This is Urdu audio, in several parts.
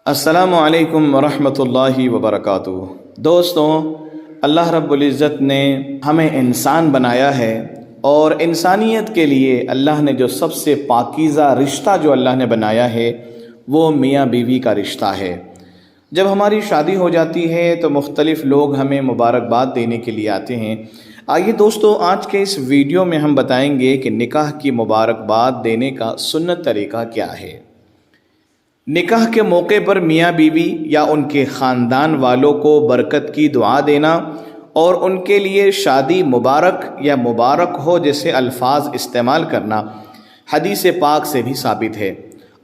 السلام علیکم ورحمۃ اللہ وبرکاتہ۔ دوستوں، اللہ رب العزت نے ہمیں انسان بنایا ہے، اور انسانیت کے لیے اللہ نے جو سب سے پاکیزہ رشتہ جو اللہ نے بنایا ہے وہ میاں بیوی کا رشتہ ہے۔ جب ہماری شادی ہو جاتی ہے تو مختلف لوگ ہمیں مبارکباد دینے کے لیے آتے ہیں۔ آئیے دوستو، آج کے اس ویڈیو میں ہم بتائیں گے کہ نکاح کی مبارکباد دینے کا سنت طریقہ کیا ہے۔ نکاح کے موقع پر میاں بیوی یا ان کے خاندان والوں کو برکت کی دعا دینا اور ان کے لیے شادی مبارک یا مبارک ہو جیسے الفاظ استعمال کرنا حدیث پاک سے بھی ثابت ہے،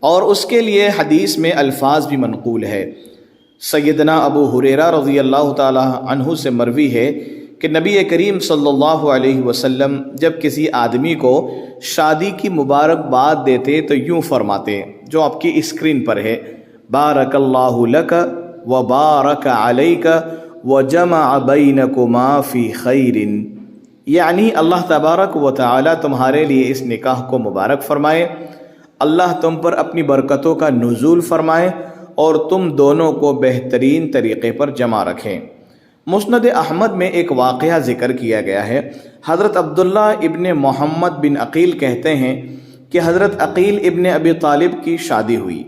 اور اس کے لیے حدیث میں الفاظ بھی منقول ہے۔ سیدنا ابو ہریرہ رضی اللہ تعالی عنہ سے مروی ہے کہ نبی کریم صلی اللہ علیہ وسلم جب کسی آدمی کو شادی کی مبارکباد دیتے تو یوں فرماتے، جو آپ کی اسکرین پر ہے: بارک اللہ لک و بارک علیک و جمع بینکما فی خیر، یعنی اللہ تبارک و تعالی تمہارے لیے اس نکاح کو مبارک فرمائے، اللہ تم پر اپنی برکتوں کا نزول فرمائے اور تم دونوں کو بہترین طریقے پر جمع رکھیں۔ مسند احمد میں ایک واقعہ ذکر کیا گیا ہے۔ حضرت عبداللہ ابن محمد بن عقیل کہتے ہیں کہ حضرت عقیل ابن ابی طالب کی شادی ہوئی،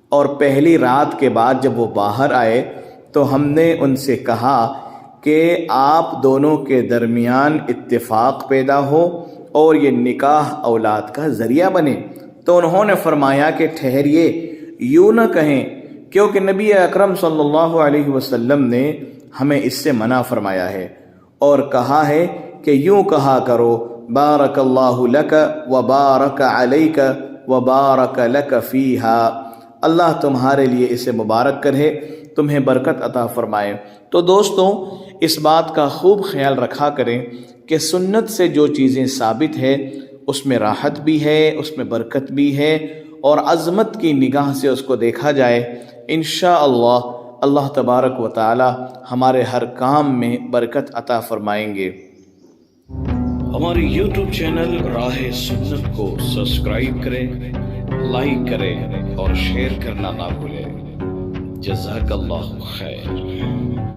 اور پہلی رات کے بعد جب وہ باہر آئے تو ہم نے ان سے کہا کہ آپ دونوں کے درمیان اتفاق پیدا ہو اور یہ نکاح اولاد کا ذریعہ بنے۔ تو انہوں نے فرمایا کہ ٹھہریے، یوں نہ کہیں، کیونکہ نبی اکرم صلی اللہ علیہ وسلم نے ہمیں اس سے منع فرمایا ہے اور کہا ہے کہ یوں کہا کرو: بارک اللہ لک و بارک علیک و بارک لک فیہا، اللہ تمہارے لیے اسے مبارک کرے، تمہیں برکت عطا فرمائے۔ تو دوستوں، اس بات کا خوب خیال رکھا کریں کہ سنت سے جو چیزیں ثابت ہے اس میں راحت بھی ہے، اس میں برکت بھی ہے، اور عظمت کی نگاہ سے اس کو دیکھا جائے، انشاءاللہ اللہ تبارک و تعالی ہمارے ہر کام میں برکت عطا فرمائیں گے۔ ہمارے یوٹیوب چینل راہ سنت کو سبسکرائب کریں، لائک کریں اور شیئر کرنا نہ بھولیں۔ جزاک اللہ خیر۔